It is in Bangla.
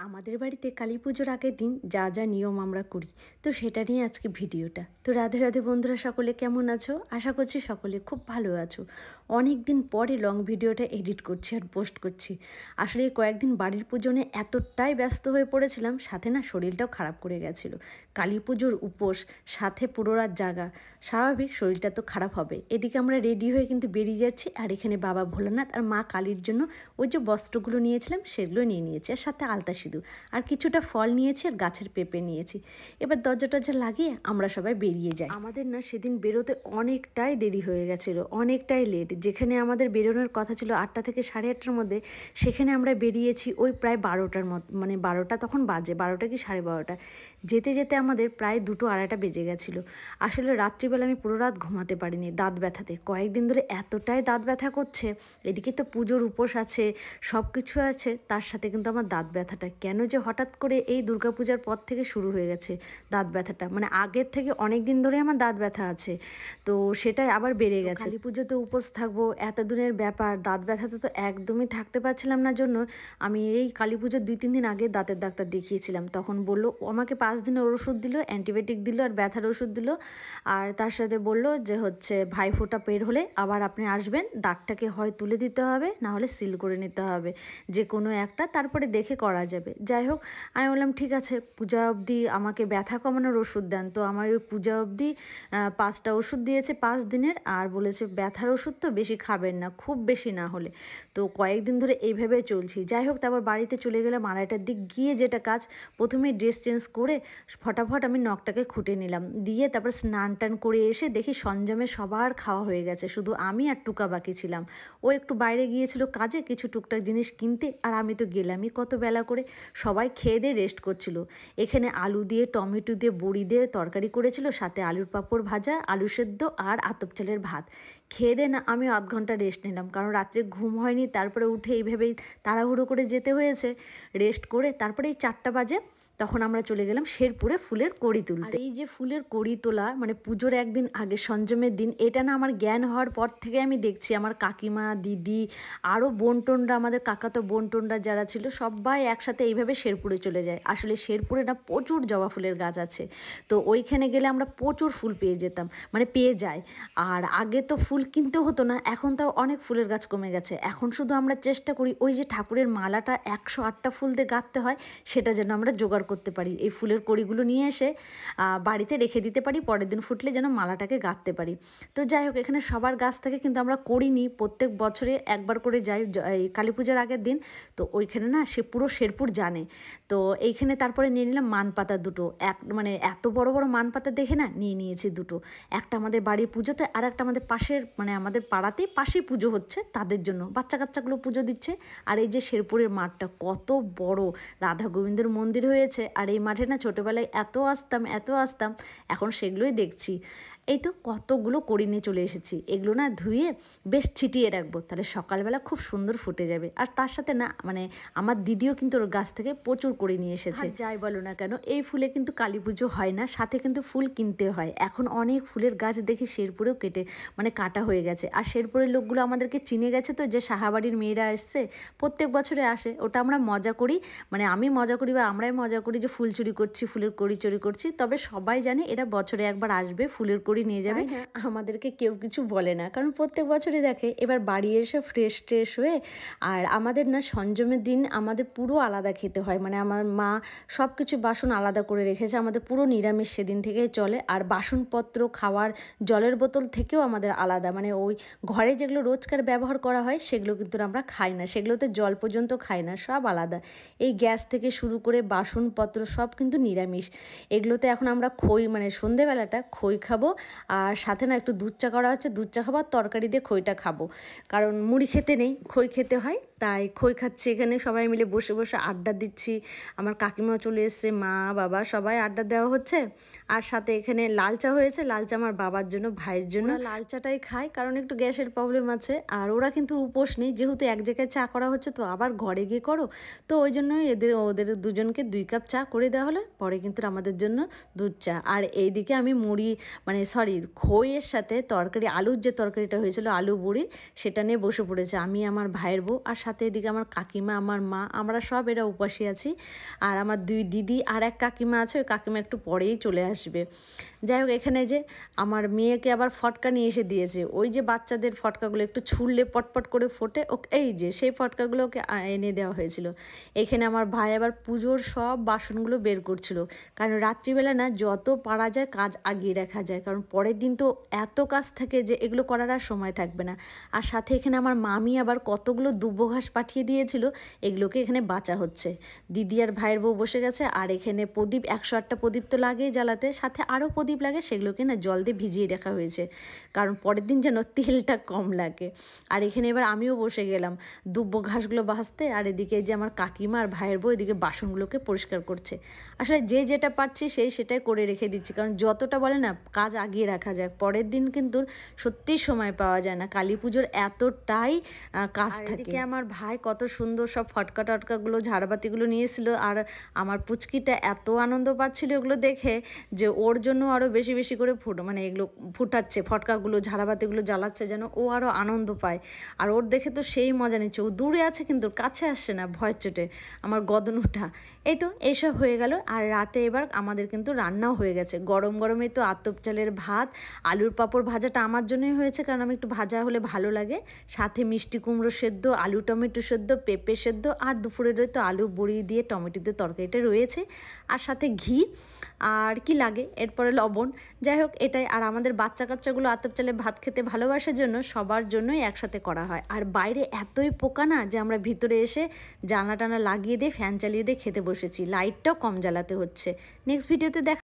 আমাদের বাড়িতে কালী পুজোর আগের দিন যা যা নিয়ম আমরা করি, তো সেটা নিয়ে আজকে ভিডিওটা। তো রাধে রাধে বন্ধুরা, সকলে কেমন আছো? আশা করছি সকলে খুব ভালো আছো। অনেক দিন পরে লং ভিডিওটা এডিট করছি আর পোস্ট করছি। আসলে কয়েকদিন বাড়ির পুজোনে এতটাই ব্যস্ত হয়ে পড়েছিলাম, সাথে না শরীরটাও খারাপ করে গেছিলো। কালী পুজোর উপোস, সাথে পুরো রাত জাগা, স্বাভাবিক শরীরটা তো খারাপ হবে। এদিকে আমরা রেডি হয়ে কিন্তু বেরিয়ে যাচ্ছি, আর এখানে বাবা ভোলানাথ আর মা কালীর জন্য ওই যে বস্ত্রগুলো নিয়েছিলাম সেগুলো নিয়ে নিয়েছি, আর সাথে আলতা সিঁদুর আর কিছুটা ফল নিয়েছি, আর গাছের পেঁপে নিয়েছি। এবার দরজা টরজা লাগিয়ে আমরা সবাই বেরিয়ে যাই। আমাদের না সেদিন বেরোতে অনেকটাই দেরি হয়ে গেছিলো, অনেকটাই লেট। যেখানে আমাদের বেরোনোর কথা ছিল 8টা থেকে 8:30টার মধ্যে, সেখানে আমরা বেরিয়েছি ওই প্রায় 12টার মতো, মানে 12টা তখন বাজে, 12টা কি 12:30। যেতে যেতে আমাদের প্রায় 2টো 2:30 বেজে গেছিলো। আসলে রাত্রিবেলা আমি পুরো রাত ঘুমাতে পারিনি দাঁত ব্যথাতে। কয়েকদিন ধরে এতটাই দাঁত ব্যথা করছে, এদিকে তো পুজোর উপোস আছে, সব কিছু আছে, তার সাথে কিন্তু আমার দাঁত ব্যথাটা কেন যে হঠাৎ করে এই দুর্গাপূজার পর থেকে শুরু হয়ে গেছে দাঁত ব্যথাটা। মানে আগের থেকে অনেক দিন ধরে আমার দাঁত ব্যথা আছে, তো সেটাই আবার বেড়ে গেছে। কালী পুজোতে উপোস থাকবো, এতদিনের ব্যাপার, দাঁত ব্যথাতে তো একদমই থাকতে পারছিলাম না। জন্য আমি এই কালী পুজোর 2-3 দিন আগে দাঁতের ডাক্তার দেখিয়েছিলাম। তখন বললো, আমাকে 5 দিনের ওষুধ দিল, অ্যান্টিবায়োটিক দিল আর ব্যথার ওষুধ দিল, আর তার সাথে বলল যে ভাইফোঁটা পের হলে আবার আপনি আসবেন, দাঁতটাকে হয় তুলে দিতে হবে, না হলে সিল করে নিতে হবে, যে কোনো একটা, তারপরে দেখে করা যাবে। যাই হোক, আমি বললাম ঠিক আছে, পূজা অবধি আমাকে ব্যথা কমানোর ওষুধ দেন। তো আমার ওই পূজা অবধি 5টা ওষুধ দিয়েছে 5 দিনের, আর বলেছে ব্যথার ওষুধ তো বেশি খাবেন না, খুব বেশি না হলে। তো কয়েকদিন ধরে এইভাবে চলছি। যাই হোক, তারপর বাড়িতে চলে গেলাম 2:30টার দিক। গিয়ে যেটা কাজ, প্রথমে ড্রেস চেঞ্জ করে ফটাফট আমি নখটাকে খুঁটে নিলাম, দিয়ে তারপর স্নান টান করে এসে দেখি সঞ্জমে সবার খাওয়া হয়ে গেছে, শুধু আমি আর টুকা বাকি ছিলাম। ও একটু বাইরে গিয়েছিল কাজে, কিছু টুকটাক জিনিস কিনতে, আর আমি তো গেলামই কত বেলা করে। সবাই খেয়ে দিয়ে রেস্ট করছিল। এখানে আলু দিয়ে, টমেটো দিয়ে, বড়ি দিয়ে তরকারি করেছিল, সাথে আলুর পাঁপড় ভাজা, আলু সেদ্ধ আর আতপ চালের ভাত। খেয়ে দিয়ে না আমি আধ ঘন্টা রেস্ট নিলাম, কারণ রাত্রে ঘুম হয়নি। তারপরে উঠে এইভাবেই তাড়াহুড়ো করে যেতে হয়েছে। রেস্ট করে তারপরে এই 4টা বাজে তখন আমরা চলে গেলাম শেরপুরে ফুলের কড়ি তুলতে। এই যে ফুলের কড়ি তোলা, মানে পুজোর একদিন আগে, সঞ্জমের দিন, এটা না আমার জ্ঞান হওয়ার পর থেকে আমি দেখছি আমার কাকিমা, দিদি, আরও বোনটোনরা, আমাদের কাকাতো বোনটোনরা যারা ছিল, সবাই একসাথে এইভাবে শেরপুরে চলে যায়। আসলে শেরপুরে না প্রচুর জবা ফুলের গাছ আছে, তো ওইখানে গেলে আমরা প্রচুর ফুল পেয়ে যেতাম, মানে পেয়ে যাই। আর আগে তো ফুল কিনতে হতো না, এখন তাও অনেক ফুলের গাছ কমে গেছে। এখন শুধু আমরা চেষ্টা করি ওই যে ঠাকুরের মালাটা 108টা ফুল দিয়ে গাঁথতে হয়, সেটা যেন আমরা জোগাড় করতে পারি। এই ফুলের কড়িগুলো নিয়ে এসে বাড়িতে রেখে দিতে পারি, পরের দিন ফুটলে যেন মালাটাকে গাঁথতে পারি। তো যাই হোক, এখানে সবার গাছ থেকে কিন্তু আমরা কড়ি নিই, প্রত্যেক বছরে একবার করে যাই এই কালী পুজোর আগের দিন। তো ওইখানে না সে পুরো শেরপুর জানে। তো এইখানে তারপরে নিয়ে নিলাম মানপাতা দুটো, মানে এত বড় বড় মানপাতা দেখে না নিয়ে নিয়েছি দুটো। একটা আমাদের বাড়ির পুজোতে, আর একটা আমাদের পাশের, মানে আমাদের পাড়াতেই পাশেই পুজো হচ্ছে, তাদের জন্য, বাচ্চা কাচ্চাগুলো পুজো দিচ্ছে। আর এই যে শেরপুরের মাঠটা কত বড়, রাধা গোবিন্দের মন্দির হয়েছে। আর এই মাঠে না ছোটোবেলায় এত আসতাম, এখন সেগুলোই দেখছি। এই তো কতগুলো কড়ি নিয়ে চলে এসেছি। এগুলো না ধুয়ে বেশ ছিটিয়ে রাখবো, তাহলে সকালবেলা খুব সুন্দর ফুটে যাবে। আর তার সাথে না, মানে আমার দিদিও কিন্তু ওর গাছ থেকে প্রচুর কড়ি নিয়ে এসেছে। যাই বলো না কেন, এই ফুলে কিন্তু কালী পুজো হয় না, সাথে কিন্তু ফুল কিনতে হয়। এখন অনেক ফুলের গাছ দেখি শেরপুরেও কাটা হয়ে গেছে। আর শেরপুরের লোকগুলো আমাদেরকে চিনে গেছে, তো যে সাহাবাড়ির মেয়েরা এসছে, প্রত্যেক বছরে আসে, ওটা আমরা মজা করি, মানে আমি মজা করি বা আমরাই মজা করি যে ফুল চুরি করছি, ফুলের কড়ি চুরি করছি। তবে সবাই জানে এরা বছরে একবার আসবে, ফুলের কড়ি নিয়ে যাবে, আমাদেরকে কেউ কিছু বলে না, কারণ প্রত্যেক বছরই দেখে। এবার বাড়ি এসে ফ্রেশ হয়ে, আর আমাদের না সঞ্জমের দিন আমাদের পুরো আলাদা খেতে হয়, মানে আমার মা সব কিছু বাসন আলাদা করে রেখেছে, আমাদের পুরো নিরামিষ সেদিন থেকেই চলে। আর বাসনপত্র, খাওয়ার জলের বোতল থেকেও আমাদের আলাদা, মানে ওই ঘরে যেগুলো রোজকার ব্যবহার করা হয় সেগুলো কিন্তু আমরা খাই না, সেগুলোতে জল পর্যন্ত খাই না, সব আলাদা। এই গ্যাস থেকে শুরু করে বাসনপত্র সব কিন্তু নিরামিষ। এগুলোতে এখন আমরা খই, মানে সন্ধেবেলাটা খই খাবো, আর সাথে না একটু দুধ চা করা হচ্ছে, দুধ চা খাবো, তরকারি দিয়ে খইটা খাবো, কারণ মুড়ি খেতে নেই, খই খেতে হয়, তাই খই খাচ্ছি। এখানে সবাই মিলে বসে বসে আড্ডা দিচ্ছি। আমার কাকিমাও চলে এসছে, মা বাবা সবাই আড্ডা দেওয়া হচ্ছে। আর সাথে এখানে লাল চা হয়েছে, লাল চা আমার বাবার জন্য, ভাইয়ের জন্য। লাল চাটাই খায়, কারণ একটু গ্যাসের প্রবলেম আছে। আর ওরা কিন্তু উপোস নেই, যেহেতু এক জায়গায় চা করা হচ্ছে, তো আবার ঘরে গিয়ে করো, তো ওই জন্যই ওদের দুজনকে 2 কাপ চা করে দেওয়া হলে পরে কিন্তু আমাদের জন্য দুধ চা। আর এইদিকে আমি মুড়ি, মানে খইয়ের সাথে তরকারি, আলুর যে তরকারিটা হয়েছিল, আলু বড়ি, সেটা নিয়ে বসে পড়েছে আমি, আমার ভাইয়ের বউ, আর সাথে সাথে এদিকে আমার কাকিমা, আমার মা, আমরা সব এরা উপাসী আছি। আর আমার 2 দিদি আর এক কাকিমা আছে, ওই কাকিমা একটু পরেই চলে আসবে। যাই হোক, এখানে যে আমার মেয়েকে আবার ফটকা নিয়ে এসে দিয়েছে, ওই যে বাচ্চাদের ফটকাগুলো একটু ছুঁড়লে পটপট করে ফোটে, ও এই যে সেই ফটকাগুলো ওকে এনে দেওয়া হয়েছিল। এখানে আমার ভাই আবার পুজোর সব বাসনগুলো বের করছিল, কারণ রাত্রিবেলা না যত পারা যায় কাজ আগিয়ে রাখা যায়, কারণ পরের দিন তো এত কাজ থাকে যে এগুলো করার আর সময় থাকবে না। আর সাথে এখানে আমার মামি আবার কতগুলো দুব্বো ঘাস পাঠিয়ে দিয়েছিল, এগুলোকে এখানে বাঁচা হচ্ছে। দিদি আর ভাইয়ের বউ বসে গেছে, আর এখানে প্রদীপ 108টা প্রদীপ তো লাগেই জ্বালাতে, সাথে আরও প্রদীপ লাগে, সেগুলোকে না জল দিয়ে ভিজিয়ে রাখা হয়েছে, কারণ পরের দিন যেন তেলটা কম লাগে। আর এখানে এবার আমিও বসে গেলাম দুব্বো ঘাসগুলো ভাজতে, আর এদিকে যে আমার কাকিমা আর ভাইয়ের বউ এদিকে বাসনগুলোকে পরিষ্কার করছে। আসলে যে যেটা পারছি সেটাই করে রেখে দিচ্ছি, কারণ যতটা বলে না কাজ আগিয়ে রাখা যায়, পরের দিন কিন্তু সত্যিই সময় পাওয়া যায় না, কালী পুজোর এতটাই কাজ থাকে। আমার ভাই কত সুন্দর সব ফটকা টটকাগুলো ঝাড়বাতিগুলো নিয়েছিল, আর আমার পুচকিটা এত আনন্দ পাচ্ছিল এগুলো দেখে যে ওর জন্য আরও বেশি বেশি করে মানে এগুলো ফুটাচ্ছে, ফটকাগুলো ঝাড়বাতিগুলো জ্বালাচ্ছে যেন ও আরও আনন্দ পায়। আর ওর দেখে তো সেই মজা নিচ্ছে, ও দূরে আছে কিন্তু কাছে আসছে না ভয়ের চোটে, আমার গদনুটা। এই তো এইসব হয়ে গেল। আর রাতে এবার আমাদের কিন্তু রান্নাও হয়ে গেছে, গরম গরমে তো আতপ চালের ভাত, আলুর পাঁপড় ভাজাটা আমার জন্যই হয়েছে, কারণ আমি একটু ভাজা হলে ভালো লাগে, সাথে মিষ্টি কুমড়ো সেদ্ধ, আলু টমেটো সেদ্ধ, পেঁপে সেদ্ধ, আর দুপুরের তো আলু বড়ি দিয়ে টমেটো দিয়ে তরকারিটা রয়েছে, আর সাথে ঘি, আর কি লাগে এরপরে লবণ। যাই হোক এটাই। আর আমাদের বাচ্চা কাচ্চাগুলো আতপ চালে ভাত খেতে ভালোবাসার জন্য সবার জন্যই একসাথে করা হয়। আর বাইরে এতই পোকা না যে আমরা ভিতরে এসে জানলা টানা লাগিয়ে দিয়ে ফ্যান চালিয়ে দিয়ে খেতে বসেছি, লাইটটাও কম জ্বালাতে হচ্ছে। নেক্সট ভিডিওতে দেখা।